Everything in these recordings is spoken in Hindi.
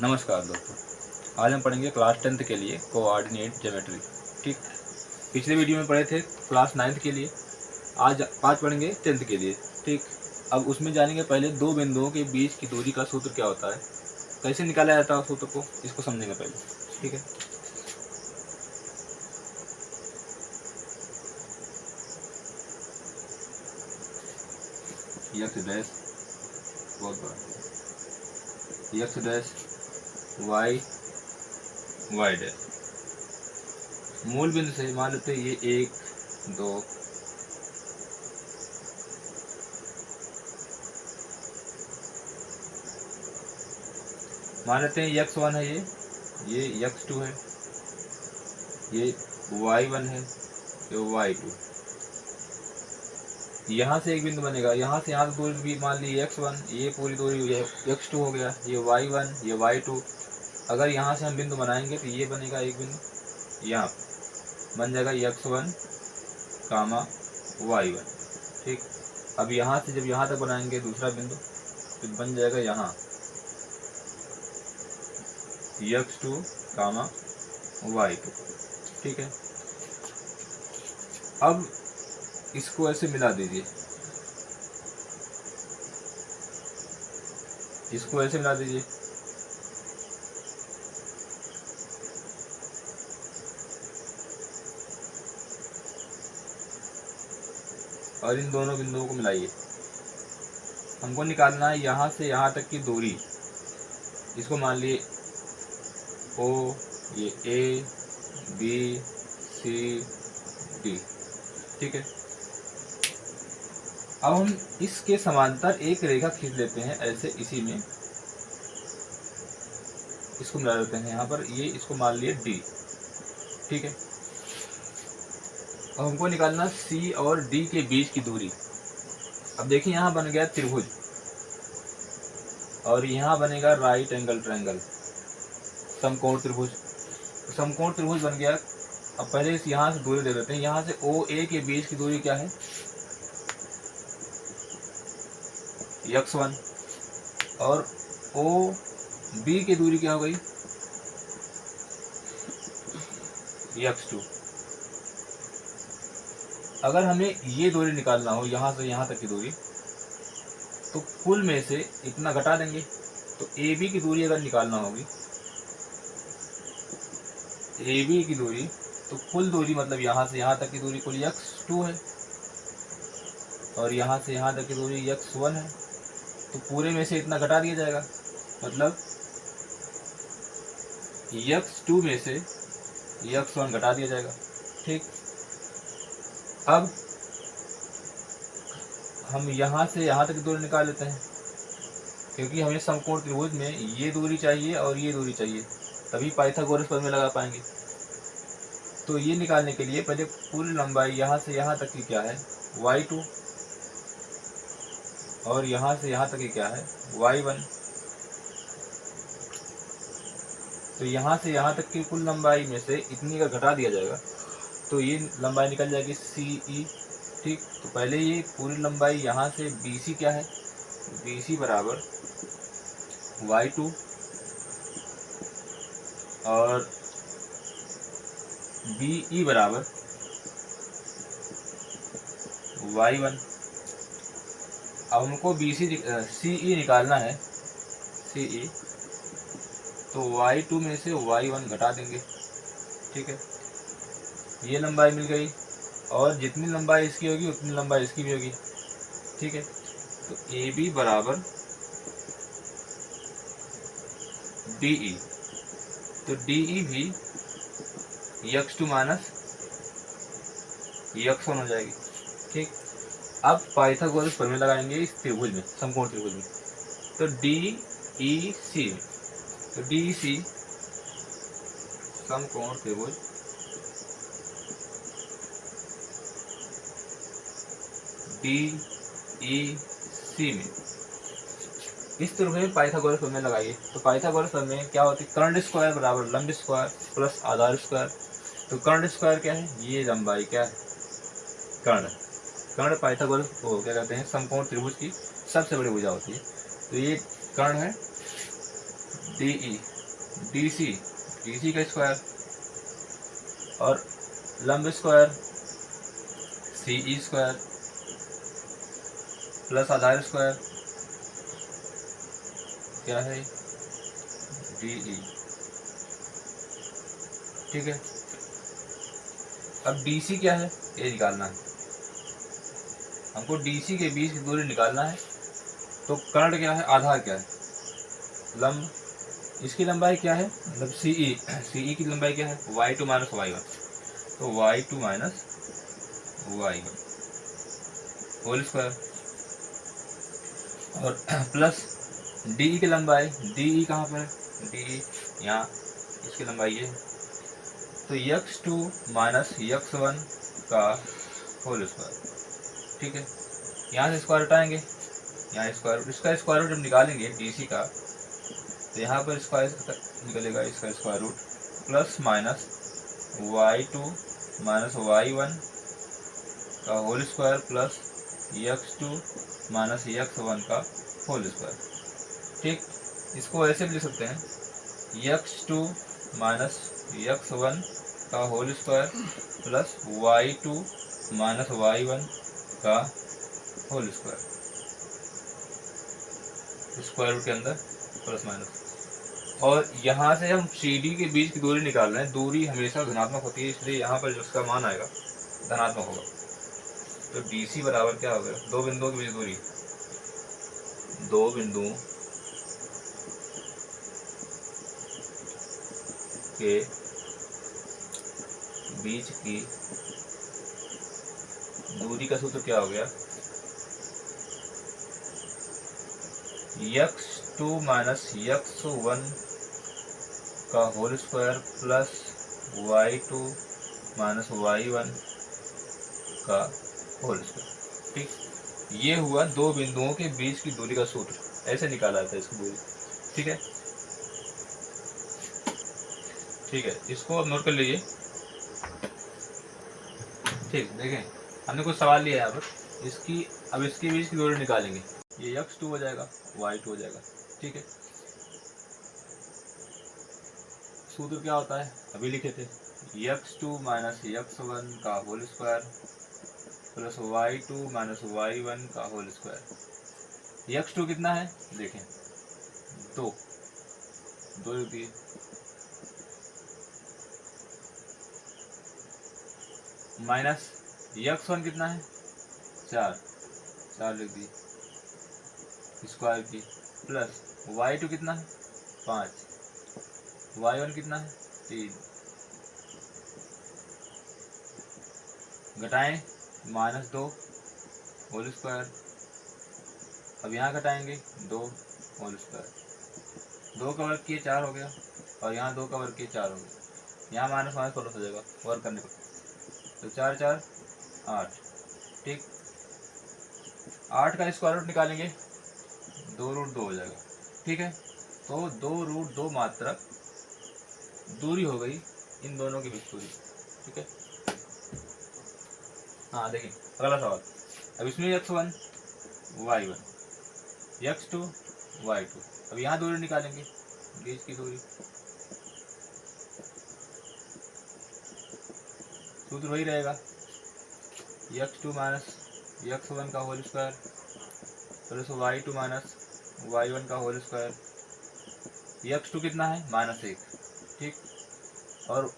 नमस्कार दोस्तों, आज हम पढ़ेंगे क्लास 10th के लिए कोऑर्डिनेट ज्योमेट्री। ठीक, पिछले वीडियो में पढ़े थे क्लास 9th के लिए, आज पढ़ेंगे 10th के लिए। ठीक, अब उसमें जानेंगे पहले दो बिंदुओं के बीच की दूरी का सूत्र क्या होता है, कैसे निकाला जाता है सूत्र को, इसको समझेंगे पहले। ठीक है, एक्स डैश बहुत बड़ा, X dash Y Y dash, मूल बिंदु से मान लेते हैं ये 1 2 मान लेते हैं x1 है, ये x2 है, ये y1 है, ये y2। यहाँ से एक बिंदु बनेगा, यहाँ से यहाँ दूरी भी मान ली x1, ये पूरी दूरी ये x2 हो गया, ये y1 ये y2। अगर यहाँ से हम बिंदु बनाएंगे तो ये बनेगा एक बिंदु, यहाँ बन जाएगा x1 कामा y1। ठीक, अब यहाँ से जब यहाँ तक बनाएंगे दूसरा बिंदु तो बन जाएगा यहाँ x2 कामा y2। ठीक है, अब इसको ऐसे मिला दीजिए, इसको ऐसे मिला दीजिए, और इन दोनों बिंदुओं को मिलाइए। हमको निकालना है यहाँ से यहाँ तक की दूरी, इसको मान लिए O, ये A B C D। ठीक है, अब हम इसके समांतर एक रेखा खींच लेते हैं ऐसे, इसी में इसको मिला देते हैं यहाँ पर, ये इसको मान लिए D। ठीक है, अब हमको निकालना C और D के बीच की दूरी। अब देखिए यहाँ बन गया त्रिभुज, और यहाँ बनेगा राइट एंगल ट्रायंगल, समकोण त्रिभुज। समकोण त्रिभुज बन गया। अब पहले इस यहाँ से दूरी दे देते हैं, यहाँ से OA के बीच की दूरी क्या है, x1, और OB की दूरी क्या हो गई, x2। अगर हमें ये दूरी निकालना हो यहाँ से यहाँ तक की दूरी, तो कुल में से इतना घटा देंगे। तो AB की दूरी अगर निकालना होगी, AB की दूरी, तो कुल दूरी मतलब यहाँ से यहाँ तक की दूरी कुल x2 है, और यहाँ से यहाँ तक की दूरी x1 है। तो पूरे में से इतना घटा दिया जाएगा, मतलब x2 में से x1 घटा दिया जाएगा। ठीक, अब हम यहाँ से यहाँ तक की दूरी निकाल लेते हैं, क्योंकि हमें समकोण त्रिभुज में ये दूरी चाहिए और ये दूरी चाहिए, तभी पाइथागोरस प्रमेय लगा पाएंगे। तो ये निकालने के लिए पहले पूरी लंबाई यहाँ से यहाँ तक की क्या है, y2, और यहाँ से यहाँ तक की क्या है, y1। तो यहाँ से यहाँ तक की कुल लंबाई में से इतनी का घटा दिया जाएगा, तो ये लंबाई निकल जाएगी CE। ठीक, तो पहले ये पूरी लंबाई यहाँ से BC क्या है, BC बराबर y2 और BE बराबर y1। अब हमको CE निकालना है, CE, तो y2 में से y1 घटा देंगे। ठीक है, ये लंबाई मिल गई, और जितनी लंबाई इसकी होगी उतनी लंबाई इसकी भी होगी। ठीक है, तो AB बराबर DE, तो DE भी x2 माइनस x1 हो जाएगी। ठीक, अब पाइथागोरस प्रमेय लगाएंगे इस त्रिभुज में, समकोण त्रिभुज में। तो DEC में, तो DEC समकोण त्रिभुज DEC में इस त्रिभुज में पाइथागोरस प्रमेय लगाइए। तो पाइथागोरस प्रमेय क्या होती है, कर्ण स्क्वायर बराबर लंब स्क्वायर प्लस आधार स्क्वायर। तो कर्ण स्क्वायर क्या है, ये लंबाई क्या है, कर्ण पाइथागोरस को क्या कहते हैं, समकोण त्रिभुज की सबसे बड़ी भुजा होती है। तो ये कर्ण है DE, DC, DC का स्क्वायर और लंब स्क्वायर CE स्क्वायर प्लस आधार स्क्वायर क्या है DE। ठीक है, अब DC क्या है ये निकालना है हमको। DC के बीच की दूरी निकालना है। तो कर्ण क्या है, आधार क्या है, लंब। इसकी लंबाई क्या है, मतलब CE की लंबाई क्या है y2 माइनस y1। तो y2 minus y1 whole square और प्लस DE की लंबाई, DE कहाँ पर है, DE यहाँ, इसकी लंबाई ये है। तो x2 माइनस x1 का होल स्क्वायर। ठीक है, यहाँ से स्क्वायर हटाएंगे, यहाँ स्क्वायर रूट, इसका स्क्वायर रूट जब निकालेंगे DC का, तो यहाँ पर स्क्वायर निकलेगा, इसका square root plus minus y2 minus y1 का whole square plus x2 minus x1 का होल स्क्वायर। ठीक, इसको ऐसे भी लिख सकते हैं x2 माइनस x1 का whole square plus y2 minus y1 का होल स्क्वायर, स्क्वायर रूट के अंदर प्लस माइनस। और यहाँ से हम CD के बीच की दूरी निकाल रहे हैं। दूरी हमेशा धनात्मक होती है, इसलिए यहाँ पर जो उसका मान आएगा धनात्मक होगा। तो DC बराबर क्या हो गया, दो बिंदुओं के बीच दूरी, दो बिंदुओं के बीच की दूरी का सूत्र क्या हो गया, x2 माइनस x1 का whole square plus y2 minus y1 का होल स्क्वायर। ठीक, ये हुआ दो बिंदुओं के बीच की दूरी का सूत्र, ऐसे निकाला जाता है इसकी दूरी। ठीक है, ठीक है, इसको अब नोट कर लीजिए। ठीक, देखें हमने कुछ सवाल लिया है यहाँ पर, अब इसके बीच की दूरी निकालेंगे। ये x2 हो जाएगा, y2 हो जाएगा। ठीक है, सूत्र क्या होता है अभी लिखे थे, x2 माइनस x1 का whole square plus y2 minus y1 का होल स्क्वायर। x2 कितना है देखें, दो लिख दिए, माइनस x1 कितना है, चार लिख दिए स्क्वायर की, प्लस y2 कितना है 5, y1 कितना है 3, घटाएं माइनस 2 होल स्क्वायर। अब यहाँ घटाएंगे 2 होल स्क्वायर, 2 का वर्ग किए 4 हो गया, और यहाँ 2 का वर्ग किए 4 हो गया। यहाँ माइनस माइनस प्लस हो जाएगा वर्ग करने पर, तो 4 4 8। ठीक, 8 का स्क्वायर रूट निकालेंगे, 2√2 हो जाएगा। ठीक है, तो 2√2 मात्रक दूरी हो गई इन दोनों की बीच दूरी। ठीक है, हाँ देखिए अगला सवाल। अब इसमें x1 y1 x2 y2, अब यहाँ दूरी निकालेंगे, बीच की दूरी, सूत्र वही रहेगा x2 माइनस x1 का whole square plus y2 minus y1 का होल स्क्वायर। x2 कितना है -1। ठीक, और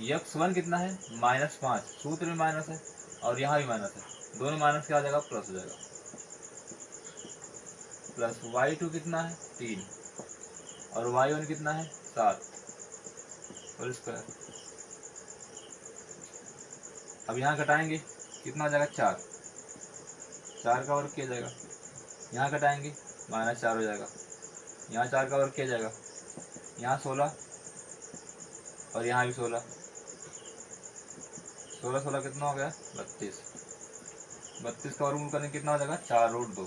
x1 कितना है -5, सूत्र में माइनस है और यहाँ भी माइनस है, दोनों माइनस क्या आ जाएगा प्लस हो जाएगा, प्लस y2 कितना है 3 और y1 कितना है 7 होल स्क्वायर। अब यहाँ घटाएंगे कितना आ जाएगा 4 का वर्ग किया जाएगा, यहाँ घटाएंगे -4 हो जाएगा, यहाँ 4 का वर्ग किया जाएगा, यहाँ 16 और यहाँ भी 16 कितना हो गया 32 का वर्गमूल करने कितना हो जाएगा 4√2।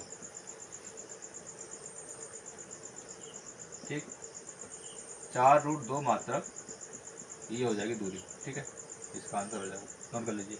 ठीक, 4√2 मात्रक ये हो जाएगी दूरी। ठीक है, इसका आंसर हो जाएगा, नोट कर लीजिए।